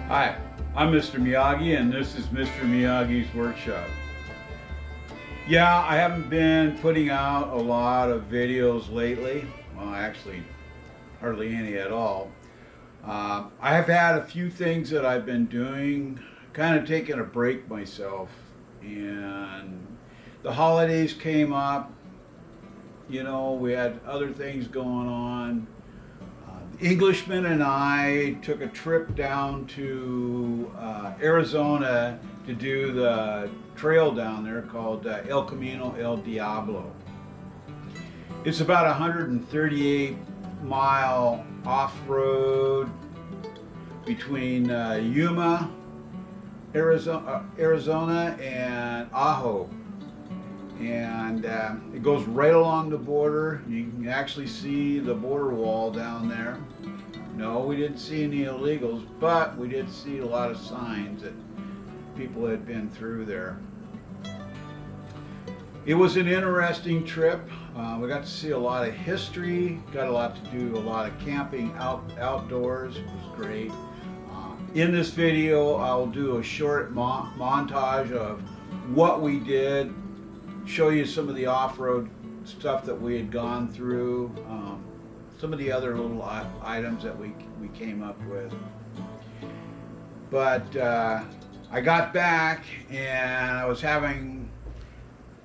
Hi, I'm Mr. Miyagi and this is Mr. Miyagi's Workshop. Yeah, I haven't been putting out a lot of videos lately. Well, actually, hardly any at all. I have had a few things that I've been doing, kind of taking a break myself. And the holidays came up, we had other things going on. The Englishman and I took a trip down to Arizona to do the trail down there called El Camino El Diablo. It's about 138-mile off-road between Yuma, Arizona and Ajo. And it goes right along the border. You can actually see the border wall down there. No, we didn't see any illegals, but we did see a lot of signs that people had been through there. It was an interesting trip. We got to see a lot of history, got a lot to do, a lot of camping outdoors. It was great. In this video, I'll do a short montage of what we did, show you some of the off-road stuff that we had gone through, some of the other little items that we came up with. But I got back and I was having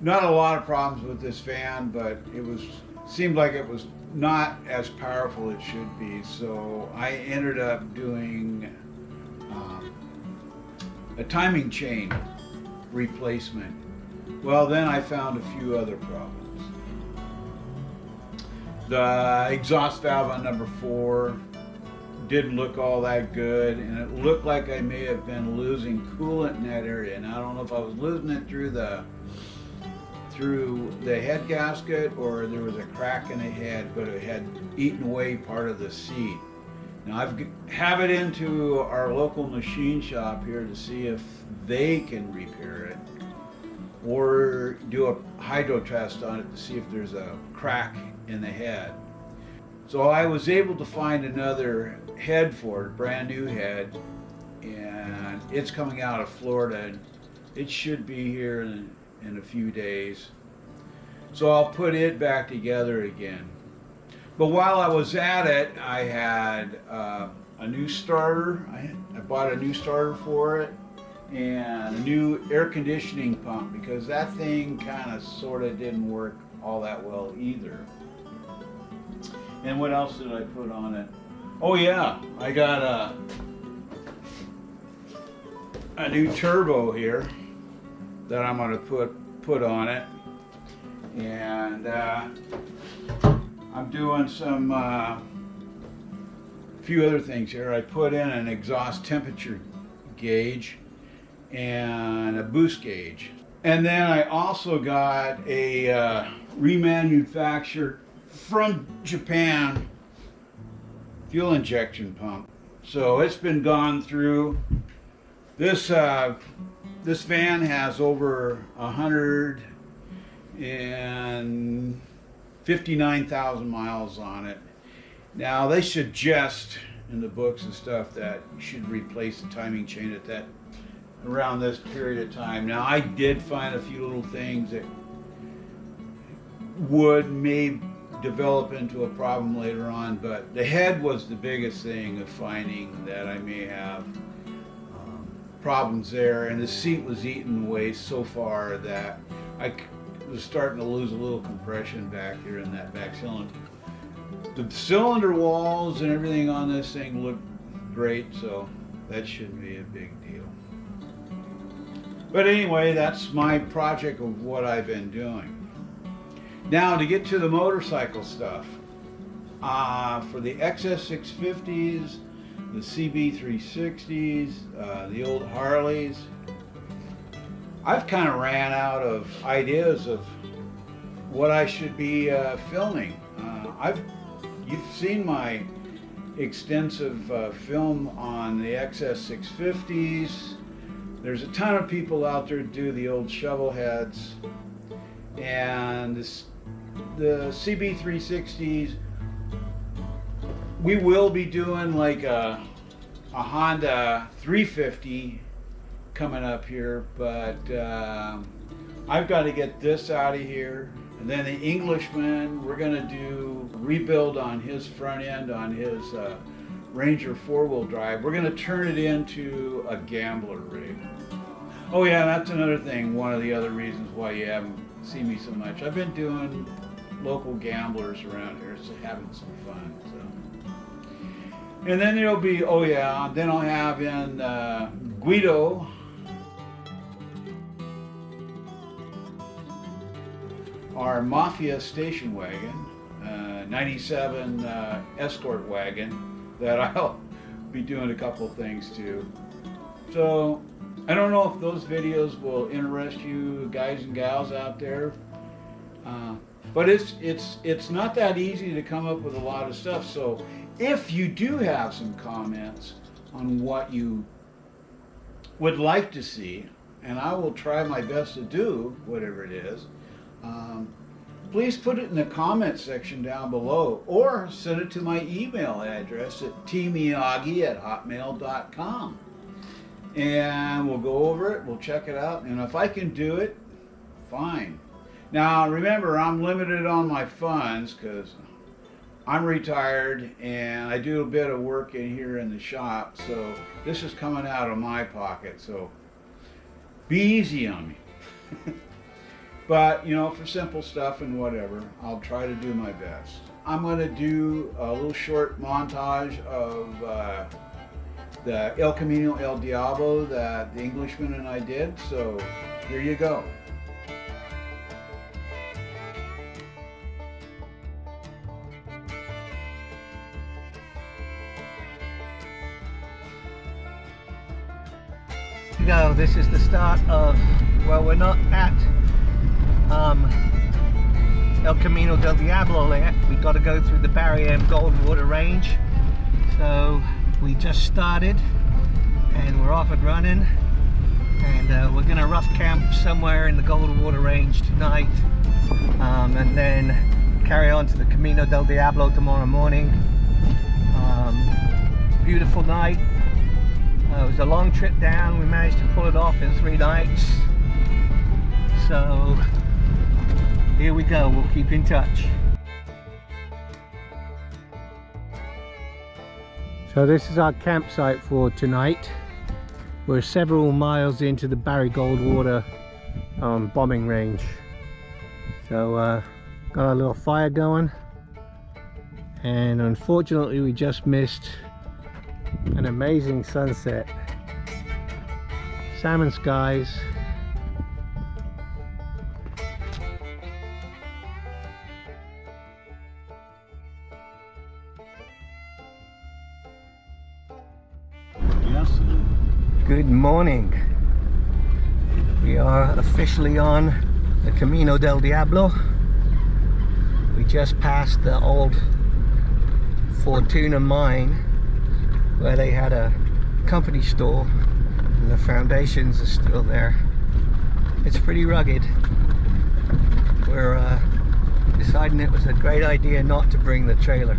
not a lot of problems with this fan, but seemed like it was not as powerful as it should be. So I ended up doing a timing chain replacement. Well, then I found a few other problems. The exhaust valve on number 4 didn't look all that good, and it looked like I may have been losing coolant in that area. And I don't know if I was losing it through the head gasket or there was a crack in the head, but it had eaten away part of the seat. Now I have it into our local machine shop here to see if they can repair it, or do a hydro test on it to see if there's a crack in the head. So I was able to find another head for it, a brand new head, and it's coming out of Florida. It should be here in a few days. So I'll put it back together again. But while I was at it, I had a new starter. I bought a new starter for it, and a new air conditioning pump, because that thing kind of sort of didn't work all that well either. And what else did I put on it? Oh yeah, I got a new turbo here that I'm going to put on it, and I'm doing some few other things here. I put in an exhaust temperature gauge and a boost gauge. And then I also got a remanufactured from Japan fuel injection pump. So it's been gone through. This van has over 159,000 miles on it. Now they suggest in the books and stuff that you should replace the timing chain at around this period of time. Now I did find a few little things that may develop into a problem later on, but the head was the biggest thing of finding that I may have problems there, and the seat was eaten away so far that I was starting to lose a little compression back here in that back cylinder. The cylinder walls and everything on this thing look great, so that shouldn't be a big deal. But anyway, that's my project of what I've been doing. Now to get to the motorcycle stuff. For the XS650s, the CB360s, the old Harleys, I've kind of ran out of ideas of what I should be filming. You've seen my extensive film on the XS650s. There's a ton of people out there who do the old shovel heads, and the CB360s, we will be doing like a a Honda 350 coming up here, but I've got to get this out of here. And then the Englishman, we're going to do rebuild on his front end on his Ranger 4-wheel drive. We're going to turn it into a gambler rig. Oh yeah, that's another thing. One of the other reasons why you haven't seen me so much. I've been doing local gamblers around here, so having some fun. So, and then it'll be, oh yeah, then I'll have in Guido. Our Mafia station wagon, 97 escort wagon that I'll be doing a couple things to. So I don't know if those videos will interest you guys and gals out there, but it's not that easy to come up with a lot of stuff. So if you do have some comments on what you would like to see, and I will try my best to do whatever it is, please put it in the comment section down below, or send it to my email address at tmiyagi@hotmail.com, and we'll go over it, we'll check it out, and if I can do it, fine. Now remember, I'm limited on my funds because I'm retired and I do a bit of work in here in the shop, so this is coming out of my pocket, so be easy on me. But, you know, for simple stuff and whatever, I'll try to do my best. I'm going to do a little short montage of the El Camino El Diablo that the Englishman and I did, so here you go. Go. This is the start of, well, we're not at El Camino del Diablo yet. We got to go through the Barrier Goldwater Range, so we just started and we're off and running, and we're gonna rough camp somewhere in the Goldwater Range tonight, and then carry on to the Camino del Diablo tomorrow morning. Beautiful night. It was a long trip down. We managed to pull it off in 3 nights. So here we go. We'll keep in touch. So this is our campsite for tonight. We're several miles into the Barry Goldwater bombing range. So got our little fire going, and unfortunately we just missed an amazing sunset. Salmon skies. Yes. Good morning. We are officially on the Camino del Diablo. We just passed the old Fortuna mine, where they had a company store, and the foundations are still there. It's pretty rugged. We're deciding it was a great idea not to bring the trailer.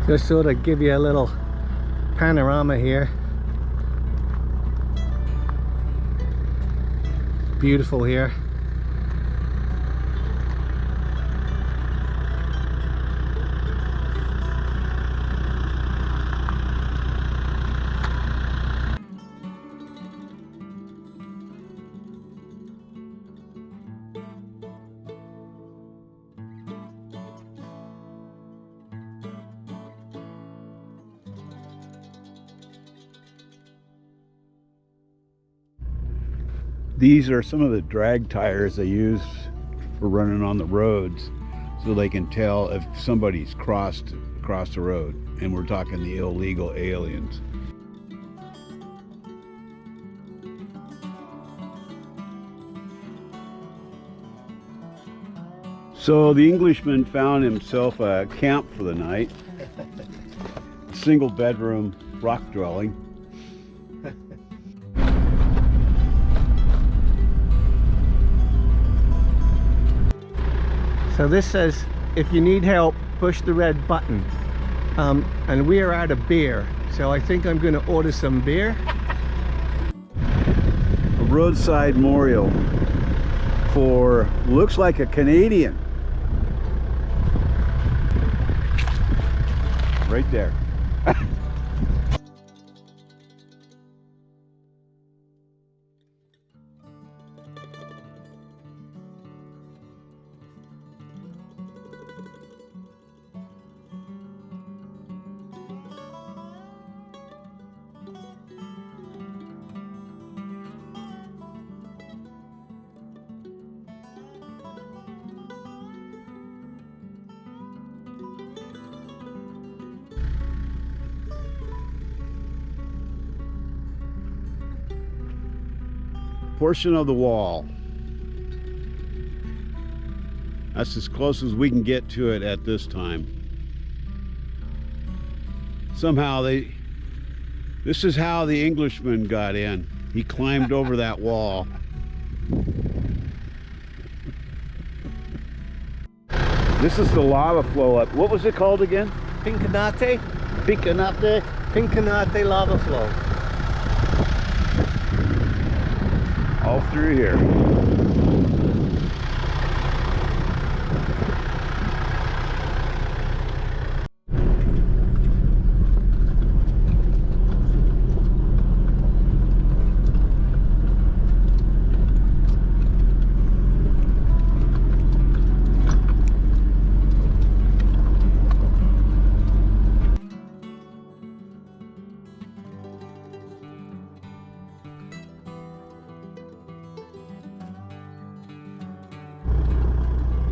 Just sort of give you a little panorama here. Beautiful here. These are some of the drag tires they use for running on the roads, so they can tell if somebody's crossed across the road, and we're talking the illegal aliens. So the Englishman found himself a camp for the night. Single bedroom rock dwelling. So this says, if you need help, push the red button. And we are out of beer, so I think I'm going to order some beer. A roadside memorial for, looks like a Canadian. Right there. Portion of the wall. That's as close as we can get to it at this time. Somehow this is how the Englishman got in. He climbed over that wall. This is the lava flow up. What was it called again? Pincanate? Pincanate? Pincanate lava flow. All through here.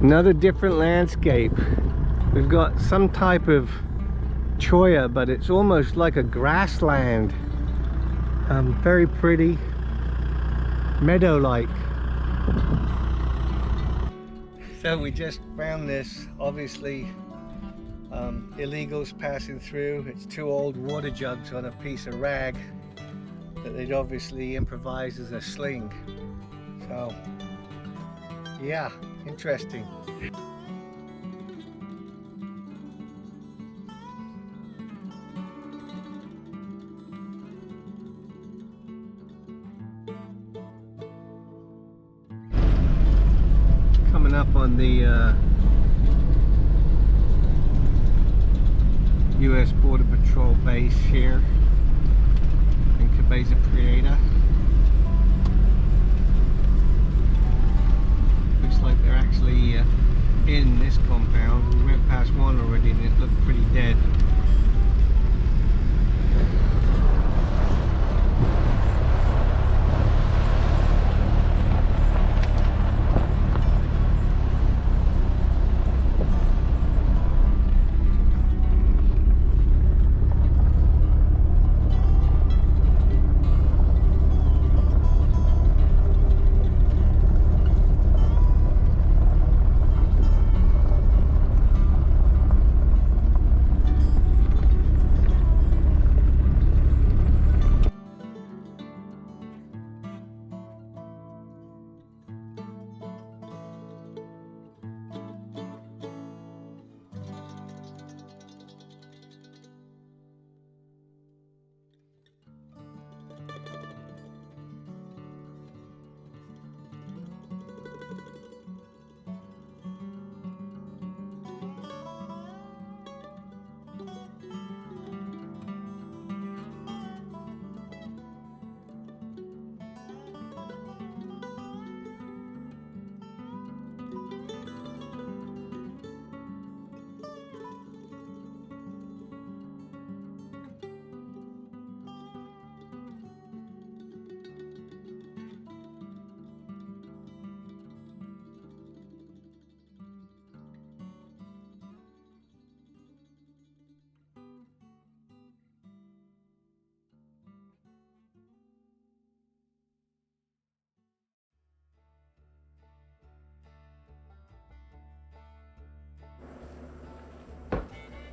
Another different landscape. We've got some type of choya, but it's almost like a grassland. Very pretty, meadow-like. So we just found this, obviously illegals passing through. It's two old water jugs on a piece of rag that they'd obviously improvised as a sling. So yeah, interesting. Coming up on the US Border Patrol base here in Cabeza Prieta. Looks like they're actually in this compound. We went past one already and it looked pretty dead.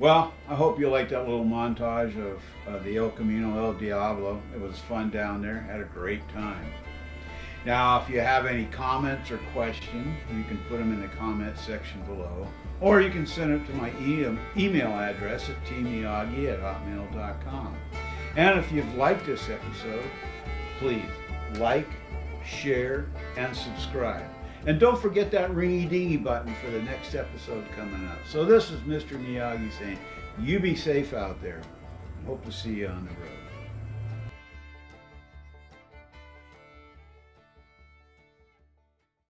Well, I hope you liked that little montage of the El Camino El Diablo. It was fun down there. Had a great time. Now, if you have any comments or questions, you can put them in the comment section below, or you can send it to my email address at tmiyagi@hotmail.com. And if you've liked this episode, please like, share, and subscribe. And don't forget that ringy-dingy button for the next episode coming up. So this is Mr. Miyagi saying, you be safe out there. Hope to see you on the road.